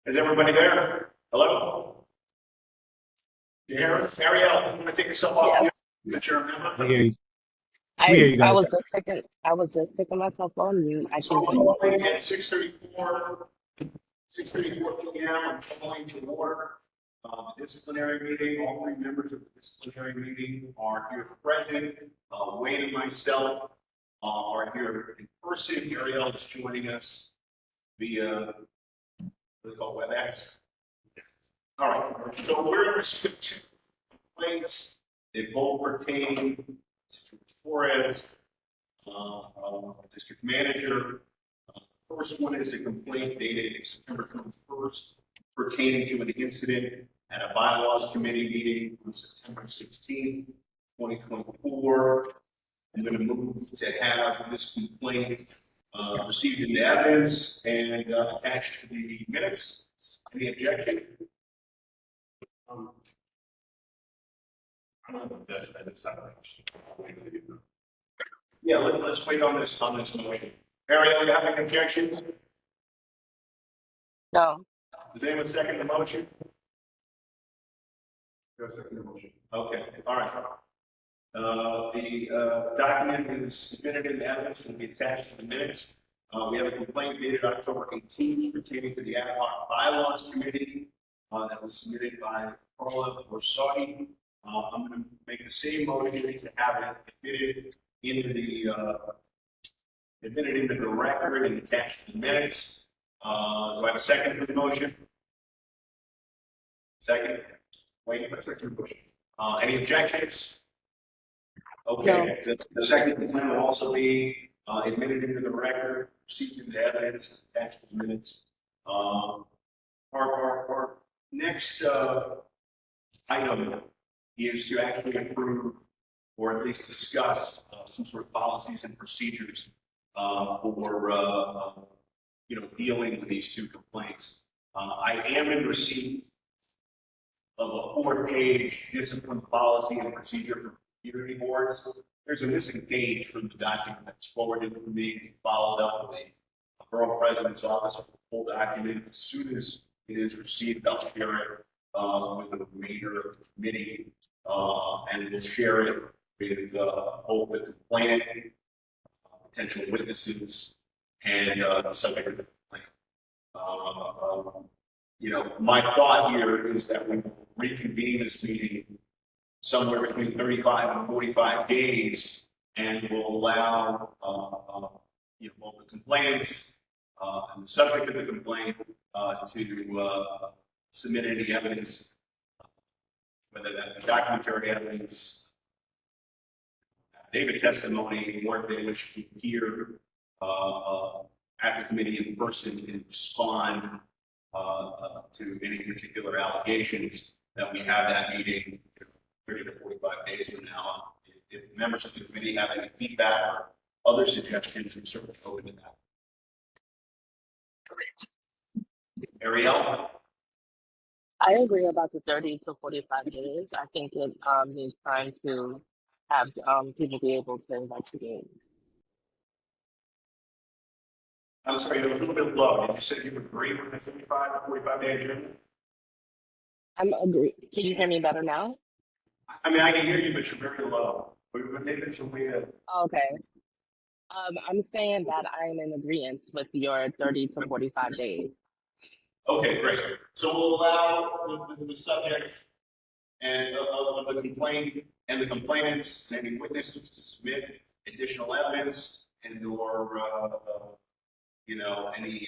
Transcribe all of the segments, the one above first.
Is everybody there? Hello? You hear us? Ariel, you want to take yourself off Yes. that you're a member? We hear you. I We hear you I guys. was just taking myself on mute. I So can we're calling at 6:34 p.m. I'm calling to order the disciplinary meeting. All three members of the disciplinary meeting are here present. Wayne and myself are here in person. Ariel is joining us via what do they call WebEx. All right, so we're in receipt of two complaints. They both pertain to Torres, district manager. First one is a complaint dated September 21st pertaining to an incident at a bylaws committee meeting on September 16th, 2024. I'm going to move to have this complaint received into evidence and attached to the minutes. Any objection? Yeah, let's wait on this motion. Ariel, you have an objection? no. Does anyone second the motion? Go second the motion. Okay, all right. The document is submitted in evidence and will be attached to the minutes. We have a complaint dated October 18th pertaining to the ad hoc bylaws committee that was submitted by Carla Borsari. I'm going to make the same motion to have it admitted into the record and attached to the minutes. Do I have a second for the motion? Second. Wait, a second motion. Any objections? Okay. No. The second complaint will also be admitted into the record, received into evidence, attached to the minutes. Our next item is to actually approve or at least discuss some sort of policies and procedures for dealing with these two complaints. I am in receipt of a 4-page discipline policy and procedure for community boards. There's a missing page from the document that's forwarded to me, followed up with a borough president's office for the full document. As soon as it is received, I'll share it with the remainder of the committee, and we'll share it with both the complainant, potential witnesses, and the subject of the complaint. My thought here is that we will reconvene this meeting somewhere between 35 and 45 days, and will allow both the complainants and the subject of the complaint to submit any evidence, whether that be documentary evidence, affidavit testimony, or if they wish to appear at the committee in person and respond to any particular allegations, that we have that meeting 30 to 45 days from now. If members of the committee have any feedback or other suggestions, I'm certainly open to that. Ariel? I agree about the 30 to 45 days. I think it needs time to have people be able to investigate. I'm sorry, you're a little bit low. Did you say you agree with the 35 to 45 day adjournment? I'm agree. Can you hear me better now? I mean, I can hear you, but you're very low. We're making some weird. Okay. I'm saying that I am in agreement with your 30 to 45 days. Okay, great. So we'll allow the subject and of the complaint and the complainants and any witnesses to submit additional evidence and or any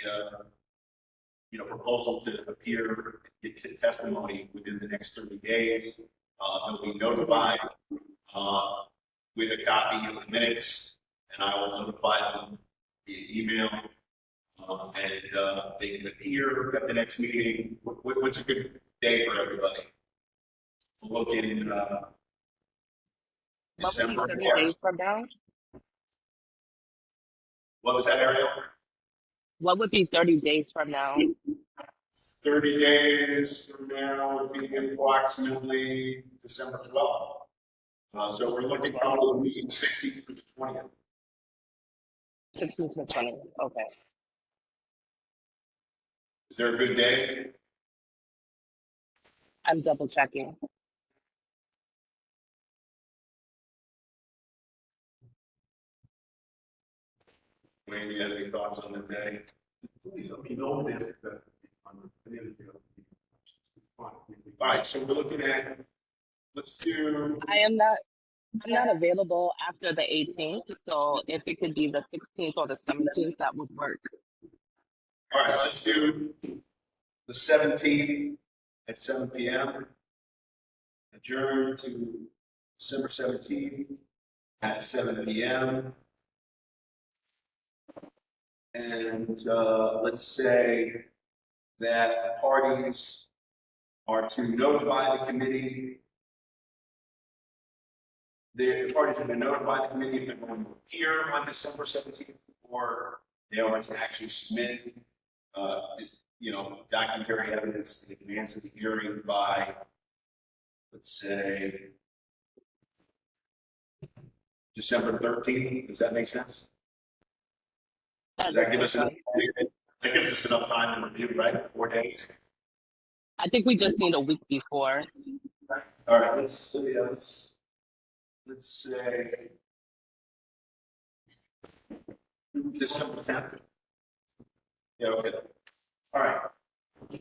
proposal to appear and get testimony within the next 30 days. They'll be notified with a copy of the minutes, and I will notify them via email, and they can appear at the next meeting. What's a good day for everybody? We'll look in December. What would be 30 days from now? What was that, Ariel? What would be 30 days from now? 30 days from now would be approximately December 12th. So we're looking probably the 16th through the 20th. 16 to 20. Okay. Is there a good day? I'm double checking. Wayne, you have any thoughts on the day? Please, I mean, all the aspect that anything else. All right, so we're looking at, let's do, I'm not available after the 18th, so if it could be the 16th or the 17th, that would work. all right, let's do the 17th at 7 p.m. Adjourn to December 17th at 7 p.m. And let's say that parties are to notify the committee. The parties are to notify the committee if they're going to appear on December 17th, or they are to actually submit, documentary evidence in advance of the hearing by, let's say, December 13th. Does that make sense? Does that give us enough? That gives us enough time to review, right? 4 days. I think we just need a week before. All right. Let's say December 10th. Yeah. Okay. All right.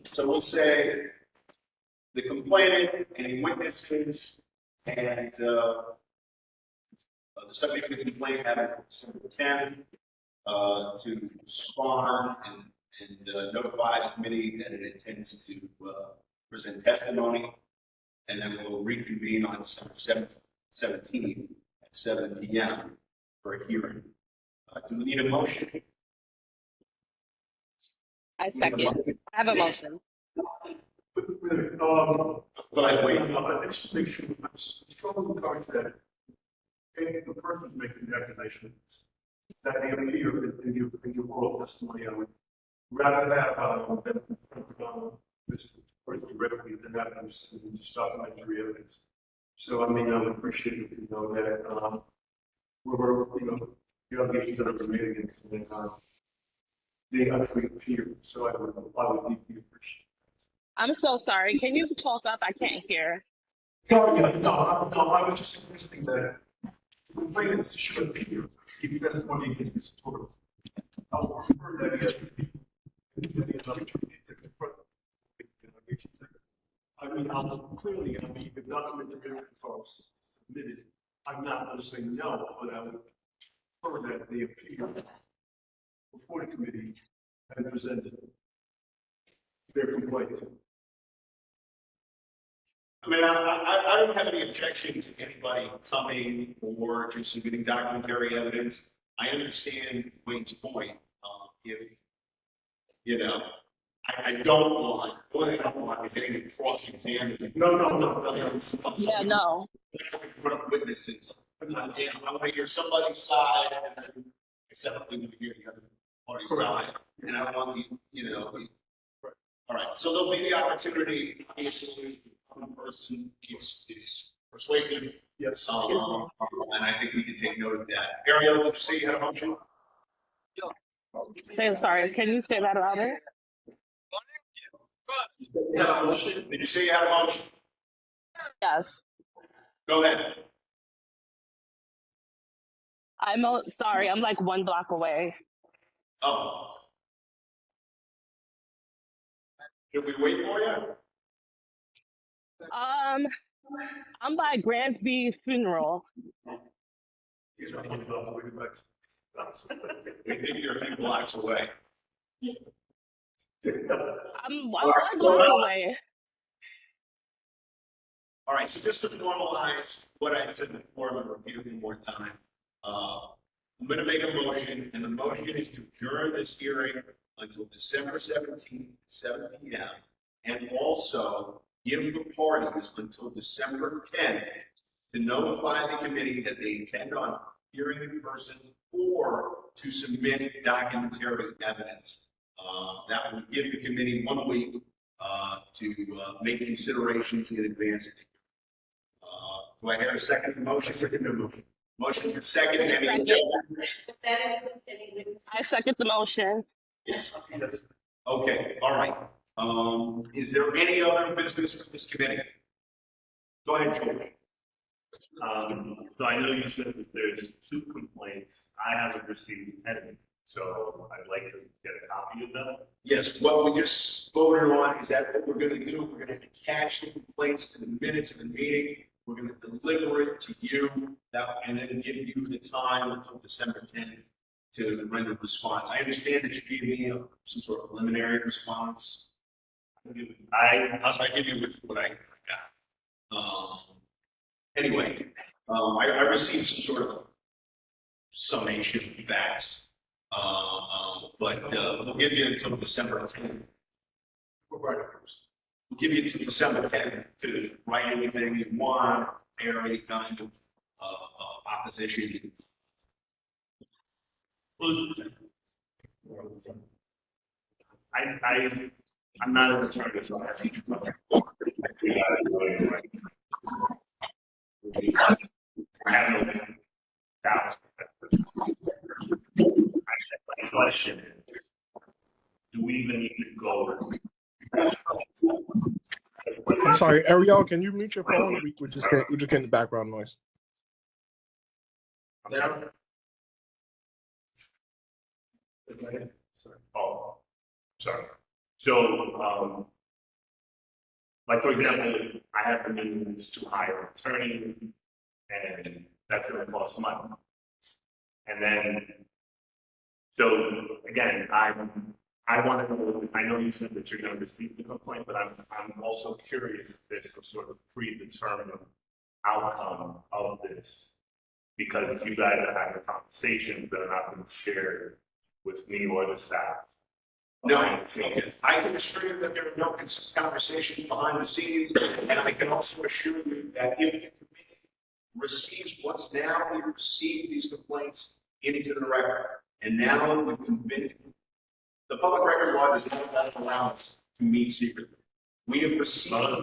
So we'll say the complainant, any witnesses, and the subject of the complaint having December 10th to respond and notify the committee that it intends to present testimony, and then we'll reconvene on December 17th at 7 p.m. for a hearing. Do we need a motion? I second. I have a motion. But I wait. I just make sure, I'm strongly encourage that any of the persons making the accusation, that they appear in your oral testimony. I would rather have this person directly than have them just documentary evidence. So, I mean, I would appreciate if you know that the allegations that are made against them, they actually appear. So I would deeply appreciate. I'm so sorry. Can you talk up? I can't hear. Sorry, no, I was just suggesting that complainants should appear if testimony against Mr. Torres. I would prefer that he actually any opportunity to confront the allegations. I mean, clearly, the documentary evidence are submitted. I'm not going to say no, but I would prefer that they appear before the committee and present their complaint. I mean, I don't have any objection to anybody coming or just submitting documentary evidence. I understand Wayne's point. I don't want, what I don't want is anything cross-examined. No. Yeah, no. Put up witnesses. I want to hear somebody's side, and then acceptably to hear the other party's side. And I want all right. So there'll be the opportunity, obviously, one person is persuasive. Yes. And I think we can take note of that. Ariel, did you say you had a motion? Sorry. Can you say that louder? You had a motion? Did you say you had a motion? Yes. Go ahead. Sorry. I'm like 1 block away. Oh. Should we wait for you? I'm by Gransby's funeral. He's not going to go away, but We think you're a few blocks away. I'm All 1 right, so block away. All right, so just to formalize what I had said before, I'm going to repeat it one more time. I'm going to make a motion, and the motion is to adjourn this hearing until December 17th at 7 p.m. and also give the parties until December 10th to notify the committee that they intend on hearing in person or to submit documentary evidence. That will give the committee 1 week to make considerations in advance. Do I hear a second motion? Motion for second. Any objections? I second the motion. Yes. Okay, all right. Is there any other business for this committee? Go ahead, George. So I know you said that there's 2 complaints. I haven't received any, so I'd like to get a copy of them. Yes, what we just voted on is that what we're gonna do, we're gonna attach the complaints to the minutes of the meeting. We're gonna deliver it to you, and then give you the time until December 10th to render a response. I understand that you gave me some sort of preliminary response. How's I give you what I got? Anyway, I received some sort of summation of facts, but we'll give you until December 10th. We'll give you until December 10th to write anything you want, or any kind of opposition. I'm not an attorney, so I have no doubt. My question is, do we even need to go? I'm sorry, Ariel, can you mute your phone? We just getting the background noise. There. Oh, sorry. So, like for example, I have the means to hire an attorney, and that's going to cost money. And then, so again, I want to know. I know you said that you're going to receive the complaint, but I'm also curious if there's some sort of predetermined outcome of this, because if you guys are having conversations that are not being shared with me or the staff. No, I can assure you that there are no conversations behind the scenes, and I can also assure you that if the committee receives what's now, we receive these complaints into the record, and now we convince the public record law does not allow us to meet secretly. We have received,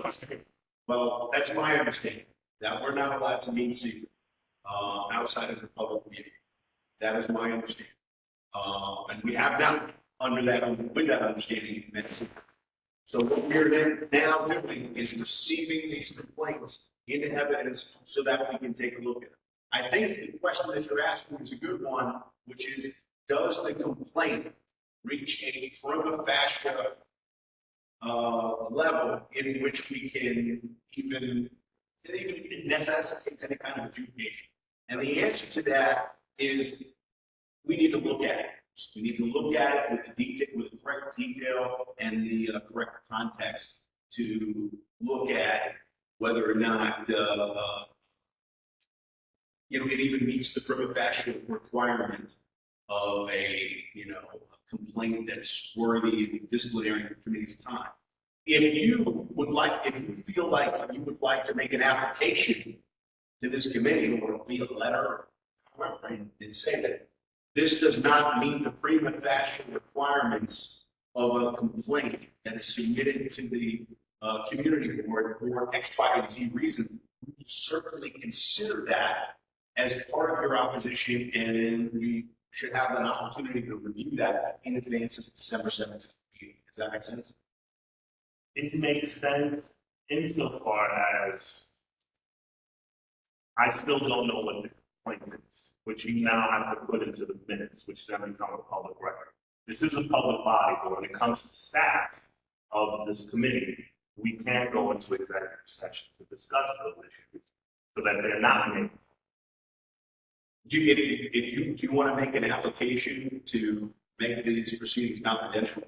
well, that's my understanding, that we're not allowed to meet secretly outside of the public meeting. That is my understanding. And we have not with that understanding. So what we're now doing is receiving these complaints into evidence so that we can take a look at it. I think the question that you're asking is a good one, which is, does the complaint reach a prima facie level in which we can even necessitates any kind of adjudication? And the answer to that is we need to look at it. We need to look at it with the detail, with the correct detail and the correct context to look at whether or not it even meets the prima facie requirement of a a complaint that's worthy of the disciplinary committee's time. If you feel like you would like to make an application to this committee, or be a letter, and say that this does not meet the prima facie requirements of a complaint that is submitted to the community board for X, Y, and Z reason, we would certainly consider that as part of your opposition, and we should have an opportunity to review that in advance of the December 17th meeting. Does that make sense? It makes sense insofar as I still don't know what the complaint is, which you now have to put into the minutes, which then become a public record. This is a public body, but when it comes to staff of this committee, we can't go into executive session to discuss those issues so that they're not made. Do you want to make an application to make these proceedings confidential?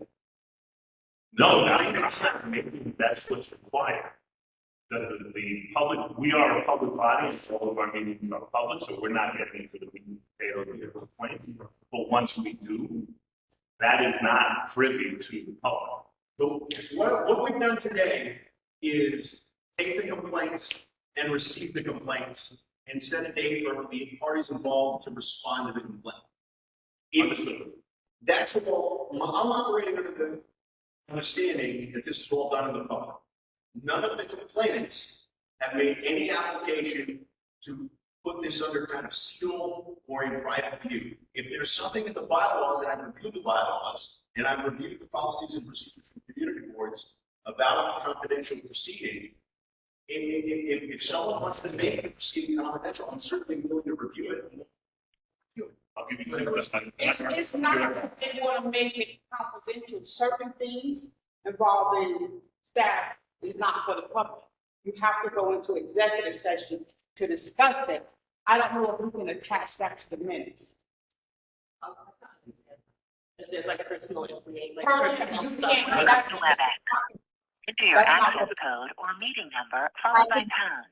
No, that's not making, that's what's required. The public, we are a public body, and all of our meetings are public, so we're not getting into the detail of the complaint. But once we do, that is not privy to the public. So what we've done today is take the complaints and receive the complaints and set a date for the parties involved to respond to the complaint. That's all. I'm operating under the understanding that this is all done in the public. None of the complainants have made any application to put this under kind of seal or in private view. If there's something in the bylaws, and I've reviewed the bylaws, and I've reviewed the policies and procedures from community boards about a confidential proceeding, if someone wants to make the proceeding confidential, I'm certainly willing to review it. I'll give you the first one. It's not that they want to make it confidential. Certain things involving staff is not for the public. You have to go into executive session to discuss that. I don't know if we can attach that to the minutes. If there's like personal information, like Personal, personal you stuff. can't- like- that's- WebEx. Enter your That's not access what- code or meeting number followed by pound.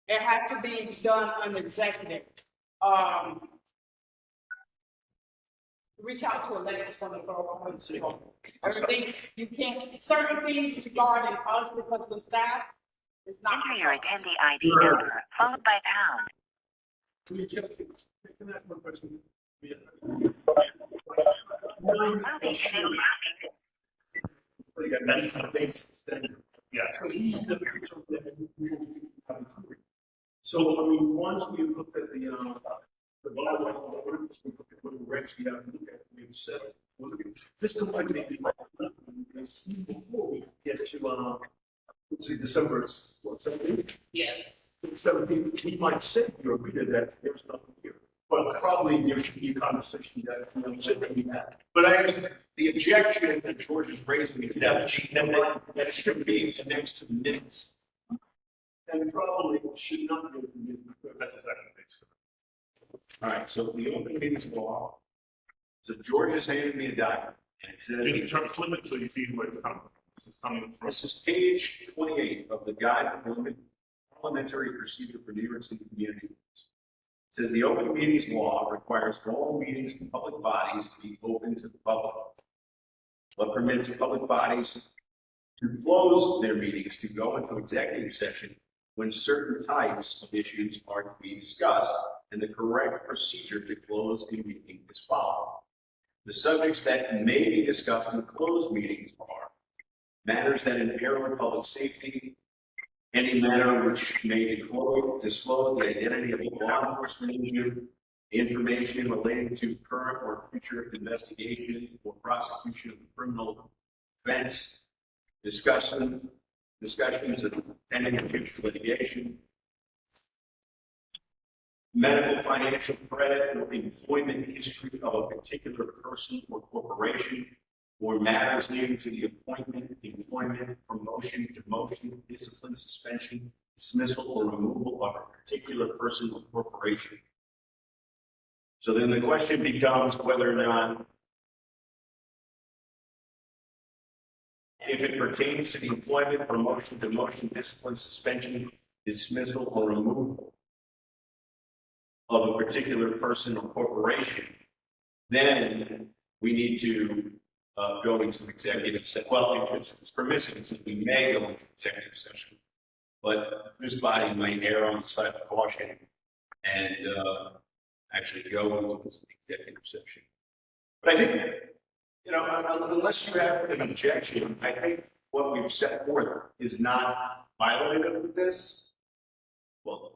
It has to be done on executive. Reach out to Alexis from the borough. Everything, you can't, certain things regarding us because we're staff, it's not. Enter your attendee ID number followed by pound. Can I ask one question? Will be showing. That's the basics. Yeah. So, I mean, once we looked at the bylaw, we looked at what the regs we have to look at, we've said, this complaint may be before we get to, let's see, December, what, 17th? Yes. 17th, we might say you agree to that, there's nothing here. But probably there should be a conversation that, should be had. But I understand the objection that George is raising is that it should be next to the minutes. And probably should not go to the. That's the second page. All right, so the open meetings law. So George has handed me a document, and it says, Just try to flip it so you see where it's coming from. This is coming from. this is page 28 of the Guide to Parliamentary Procedure for New York City Community Boards. It says the open meetings law requires all meetings in public bodies to be open to the public, but permits public bodies to close their meetings to go into executive session when certain types of issues are to be discussed, and the correct procedure to close a meeting is followed. The subjects that may be discussed in closed meetings are matters that imperil public safety, any matter which may disclose the identity of a law enforcement agent, information relating to current or future investigation or prosecution of a criminal offense, discussions of pending or future litigation, medical, financial credit, or employment history of a particular person or corporation, or matters leading to the appointment, employment, promotion, demotion, discipline, suspension, dismissal, or removal of a particular person or corporation. So then the question becomes whether or not, if it pertains to the employment, promotion, demotion, discipline, suspension, dismissal, or removal of a particular person or corporation, then we need to go into executive session. Well, it's permissive, it's, we may go into executive session, but this body might err on the side of caution and actually go into executive session. But I think, you know, unless you have an objection, I think what we've set forth is not violative of this. Well,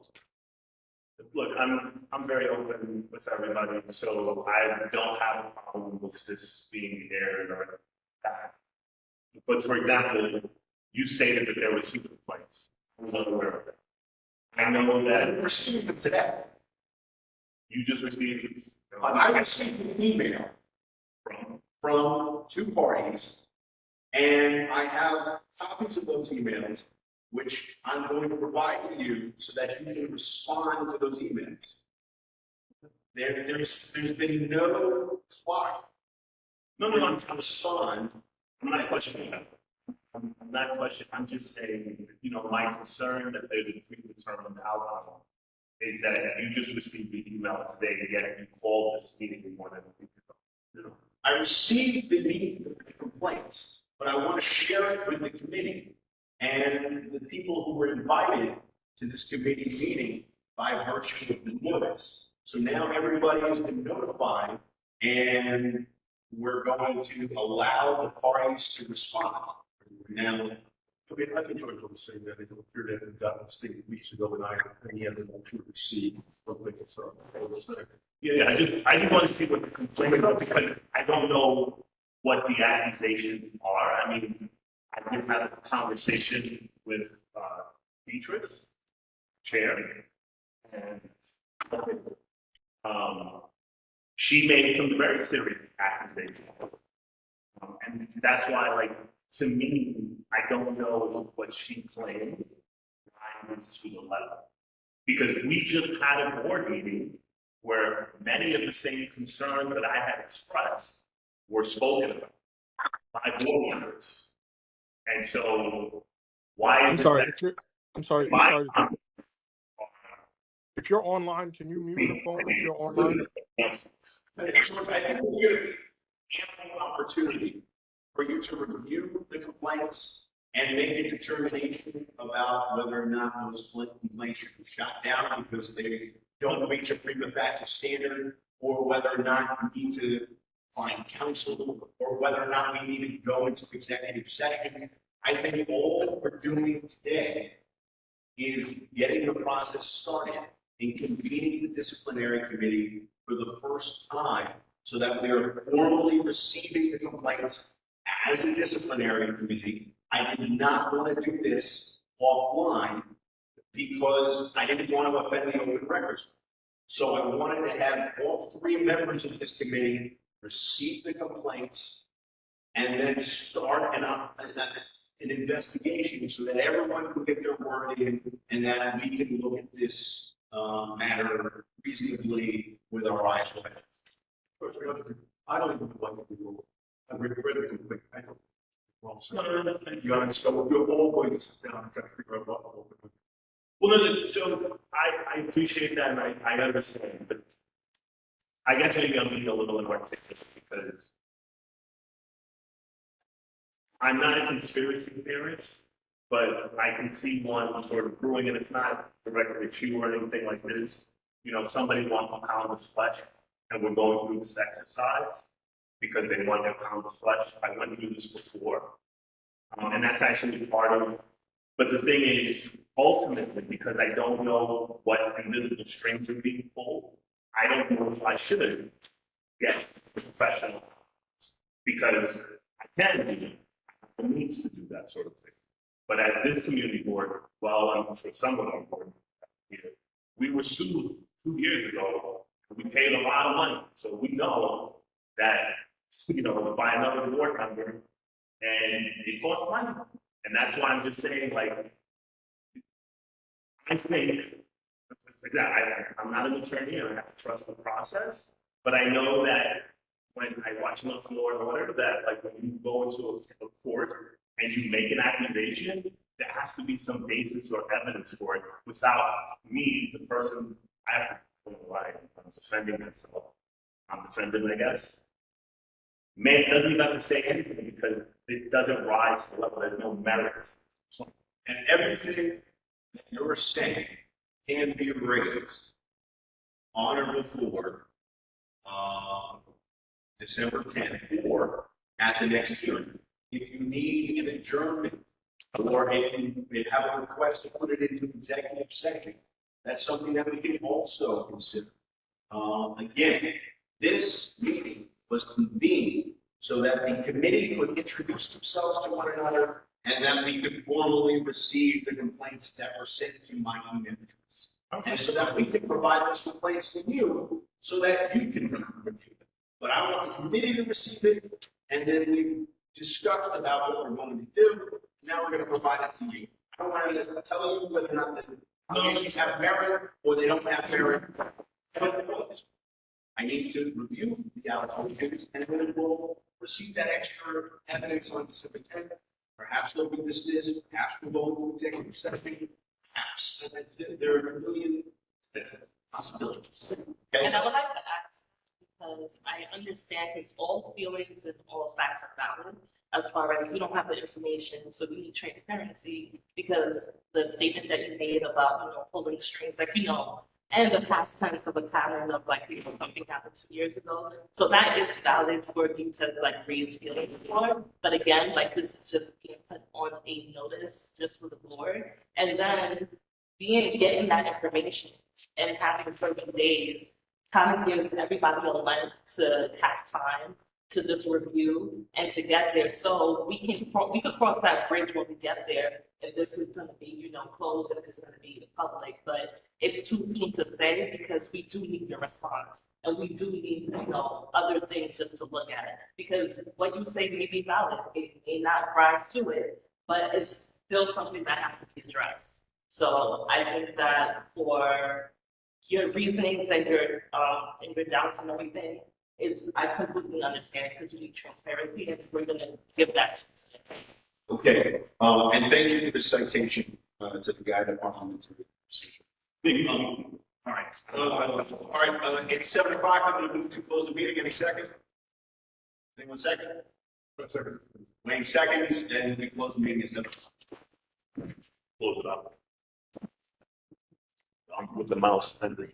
look, I'm very open with everybody, so I don't have a problem with this being aired or that. But for example, you stated that there were 2 complaints. I'm not aware of it. I know I that received it today. you just received it. I received an email from 2 parties, and I have copies of those emails, which I'm going to provide to you so that you can respond to those emails. There's been no clock. No, To respond. I'm not questioning that. I'm not questioning, I'm just saying, you know, my concern that there's a predetermined outcome is that you just received the email today, yet you called this meeting more than a week ago. I received the complaints, but I want to share it with the committee and the people who were invited to this committee meeting by virtue of the notice. So now everybody has been notified, and we're going to allow the parties to respond. Now, I mean, I think George was saying that it appeared that we got this thing weeks ago and he had to receive something. So I was saying. Yeah, I just want to see what the complaints are because I don't know what the accusations are. I mean, I did have a conversation with Beatrice, chair, and she made some very serious accusations. And that's why, like, to me, I don't know what she claimed rises to the level. Because we just had a board meeting where many of the same concerns that I had expressed were spoken about by board members. And so, why I'm is it sorry. that If you're, I'm sorry. I'm my sorry. If you're online, can you mute your phone if you're online? And George, I think we're going to be ample opportunity for you to review the complaints and make a determination about whether or not those complaints should be shot down because they don't reach a prima facie standard, or whether or not you need to find counsel, or whether or not we need to go into executive session. I think all we're doing today is getting the process started and convening the disciplinary committee for the first time so that we are formally receiving the complaints as a disciplinary committee. I did not want to do this offline because I didn't want to offend the open records. So I wanted to have all three members of this committee receive the complaints and then start an investigation so that everyone can get their word in and that we can look at this matter reasonably with our eyes open. I don't even like the rule. I read the complaint. I don't. Well, so, No. you understand, we're all going to sit down and try to figure out what we're going to do. Well, no, so I appreciate that and I understand, but I guess maybe I'm being a little more articulate because I'm not a conspiracy theorist, but I can see one sort of brewing, and it's not directly at you or anything like this. You know, somebody wants a pound of flesh, and we're going through this exercise because they want their pound of flesh. I went through this before, and that's actually part of. But the thing is, ultimately, because I don't know what invisible strings are being pulled, I don't know if I should get professional because I can do it. I need to do that sort of thing. But as this community board, well, I'm sure some of our board here, we were sued 2 years ago. We paid a lot of money, so we know that by another board member, and it costs money. And that's why I'm just saying, like, I think I'm not an attorney and I have to trust the process, but I know that when I watch enough Law and Order that, like, when you go into a court and you make an accusation, there has to be some basis or evidence for it. Without me, the person, I have to lie. I'm defending myself. I'm defending, I guess. Man, it doesn't even have to say anything because it doesn't rise to the level. There's no merit. And everything that you're saying can be raised on or before December 10th or at the next hearing. If you need an adjournment or if you have a request to put it into executive session, that's something that we can also consider. Again, this meeting was convened so that the committee could introduce themselves to one another and that we could formally receive the complaints that were sent to my email address. And so that we can provide those complaints to you so that you can review them. But I want the committee to receive it, and then we discussed about what we're going to do. Now we're going to provide it to you. I don't want to tell you whether or not the allegations have merit or they don't have merit. I need to review the allegations, and then we'll receive that extra evidence on December 10th. Perhaps they'll be dismissed, perhaps we'll go into executive session, perhaps there are a million possibilities. Okay? And I would like to ask, because I understand his all feelings and all facts are valid, as far as we don't have the information, so we need transparency, because the statement that you made about, pulling strings, like, and the past tense of a pattern of like, you know, something happened 2 years ago. So that is valid for you to like raise feelings for. But again, like this is just being put on a notice just for the board. And then getting that information and having 30 days kind of gives everybody a month to have time to just review and to get there. So we can cross that bridge when we get there. If this is going to be, you know, closed, if it's going to be public, but it's too soon to say because we do need your response and we do need, you know, other things just to look at. Because what you say may be valid, it may not rise to it, but it's still something that has to be addressed. So I think that for your reasonings and your doubts and everything, I completely understand because you need transparency and we're gonna give that to you. Okay, and thank you for the citation to the guide of parliamentary procedure. All right, it's 7 o'clock. I'm going to move to close the meeting. Any second? Anyone second? Second. Wayne seconds, and we close the meeting at 7 o'clock. Close it up. With the mouse and the.